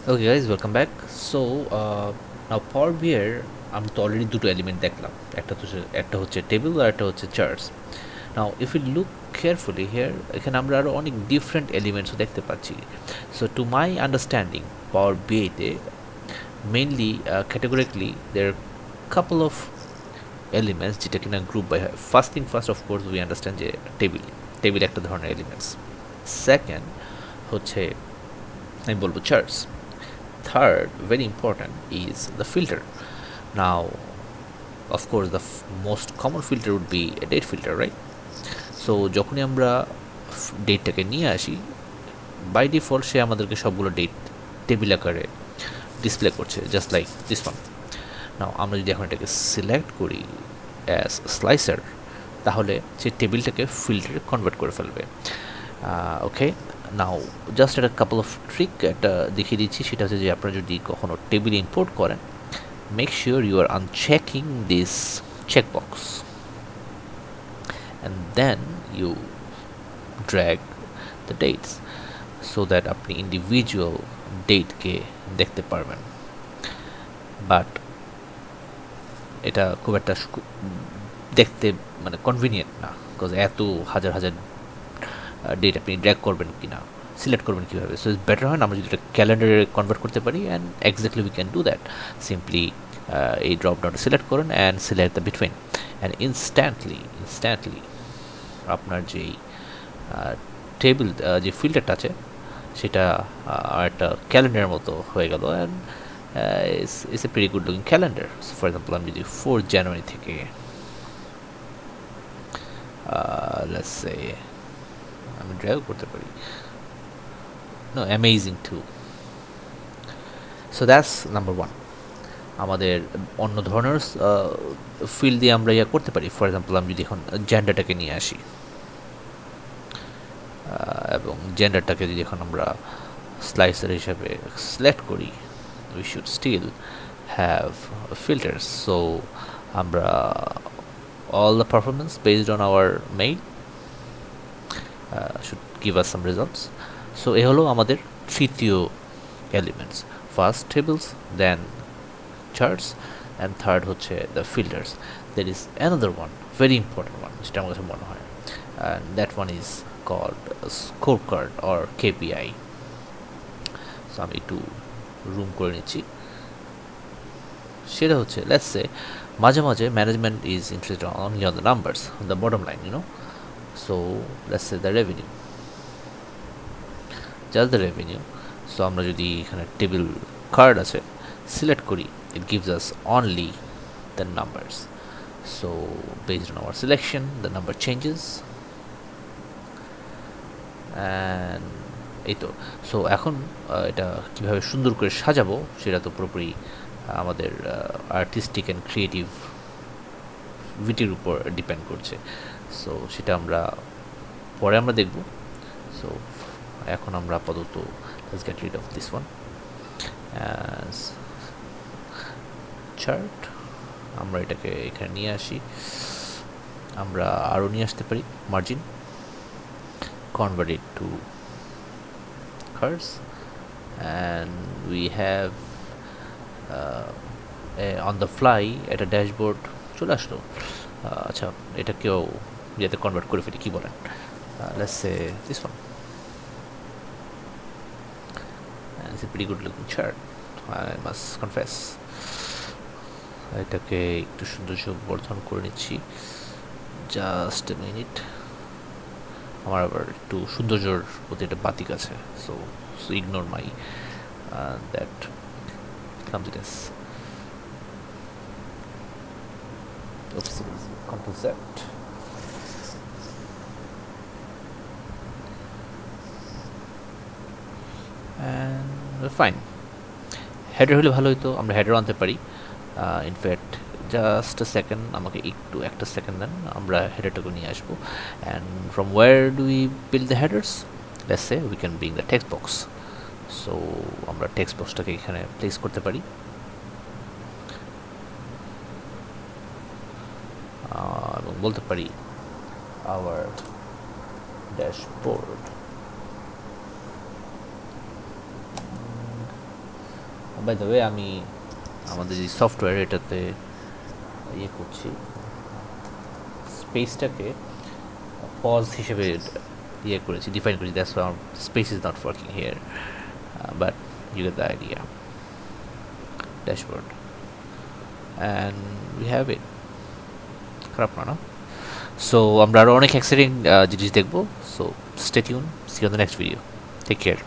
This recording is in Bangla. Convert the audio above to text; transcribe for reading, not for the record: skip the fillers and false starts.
Okay guys, welcome back. So now Power BI এর আমরা তো অলরেডি দুটো এলিমেন্ট দেখলাম, একটা হচ্ছে টেবিল আর একটা হচ্ছে charts. Now if you look carefully here, এখানে আমরা আরও অনেক ডিফারেন্ট এলিমেন্টসও দেখতে পাচ্ছি। So to my understanding power বিআইতে mainly categorically there couple of elements যেটা কিনা গ্রুপ বাই হয়। ফার্স্ট অফকোর্স উই আন্ডারস্ট্যান্ড যে টেবিল একটা ধরনের এলিমেন্টস। সেকেন্ড হচ্ছে আমি বলবো charts. Third, very important, is the filter. Now, of course, the most common filter would be a date filter, right? So যখনই আমরা ডেটটাকে নিয়ে আসি, বাই ডিফল্ট সে আমাদেরকে সবগুলো ডেট টেবিল আকারে ডিসপ্লে করছে, জাস্ট লাইক দিস ওয়ান। নাও আমরা যদি এখন এটাকে সিলেক্ট করি অ্যাজ স্লাইসার, তাহলে সে টেবিলটাকে ফিল্টারে কনভার্ট করে ফেলবে। ওকে, নাও জাস্ট একটা কাপল অফ ট্রিক একটা দেখিয়ে দিচ্ছি, সেটা হচ্ছে যে আপনারা যদি কখনো টেবিল ইম্পোর্ট করেন, make sure you are unchecking this checkbox and then you drag the dates so that আপনি ইন্ডিভিজুয়াল ডেটকে দেখতে পারবেন। বাট এটা খুব একটা দেখতে মানে কনভিনিয়েন্ট না, বিকজ এত হাজার হাজার ডেট আপনি ড্র্যাগ করবেন কি না, সিলেক্ট করবেন কীভাবে। সো ইটস বেটার হয় না আমরা যদি এটা ক্যালেন্ডারে কনভার্ট করতে পারি, and exactly we can do that. Simply এই ড্রপ ডাউনটা সিলেক্ট করুন and select the between, and instantly আপনার যেই টেবিল যে ফিল্টারটা আছে সেটা একটা ক্যালেন্ডারের মতো হয়ে গেল, and it's a very good looking calendar. For example আমি যদি 4 জানুয়ারি থেকে লেটস সে আমি ড্রাইভ করতে পারি, no amazing too. So that's number one. আমাদের অন্য ধরনের ফিল্ড দিয়ে আমরা ইয়া করতে পারি। ফর এক্সাম্পল আমি যদি এখন জেন্ডারটাকে নিয়ে আসি, এবং জেন্ডারটাকে যদি এখন আমরা স্লাইসার হিসাবে সিলেক্ট করি, we should still have filters. So আমরা all the performance based on our mail should give us some results. So এ হলো আমাদের তৃতীয় elements, first tables, then charts, and third হচ্ছে the filters. That is another one very important one, যেটা আমার কাছে মনে হয়, and that one is called score card or KPI. So আমি একটু রুম করে নিচ্ছি। সেটা হচ্ছে লেটস সে মাঝে মাঝে management is interested only on the numbers, the bottom line, you know. So let's say the revenue, just the revenue. So আমরা যদি এখানে টেবিল কার্ড আছে সিলেক্ট করি, it gives us only the numbers. So based on our selection the number changes, and এই তো। সো এখন এটা কীভাবে সুন্দর করে সাজাবো সেটা তো পুরোপুরি আমাদের আর্টিস্টিক অ্যান্ড ক্রিয়েটিভ ভিটির উপর ডিপেন্ড করছে। সো সেটা আমরা পরে আমরা দেখব। সো এখন আমরা আপাতত let's get rid of this one as chart. আমরা এটাকে এখানে নিয়ে আসি, আমরা আরও নিয়ে আসতে পারি margin, convert it to curves, and we have on the fly একটা ড্যাশবোর্ড চলে আসলো। আচ্ছা, এটাকেও যাতে কনভার্ট করে ফেলি, কী বলেন? let's say this one, and it's a pretty good looking chart, I must confess. এটাকে একটু সৌন্দর্য বর্ধন করে নিচ্ছি, জাস্ট এ মিনিট। আমার আবার একটু সৌন্দর্যর প্রতি একটা বাতিক আছে, so ignore my that clumsiness. Control Z. And fine. Header হলে ভালো হতো, আমরা হেডার আনতে পারি। ইনফ্যাক্ট জাস্ট আ সেকেন্ড, আমাকে একটু একটা সেকেন্ড দেন, আমরা হেডারটাকে নিয়ে আসবো। And from where do we build the headers? Let's say we can bring the text box. So আমরা টেক্সট বক্সটাকে এখানে প্লেস করতে পারি। এবং বলতে পারি our dashboard by the way আমি আমাদের যে সফটওয়্যার এটাতে ইয়ে করছি, স্পেসটাকে পজ হিসেবে ইয়ে করেছি, ডিফাইন করেছি, দ্যাটস ওয়াই আমার space is not working here, but you get the idea. Dashboard and we have it, খারাপ না, না? সো আমরা আরও অনেক এক্সাইটিং জিনিস দেখবো, so stay tune, see on the next video, take care.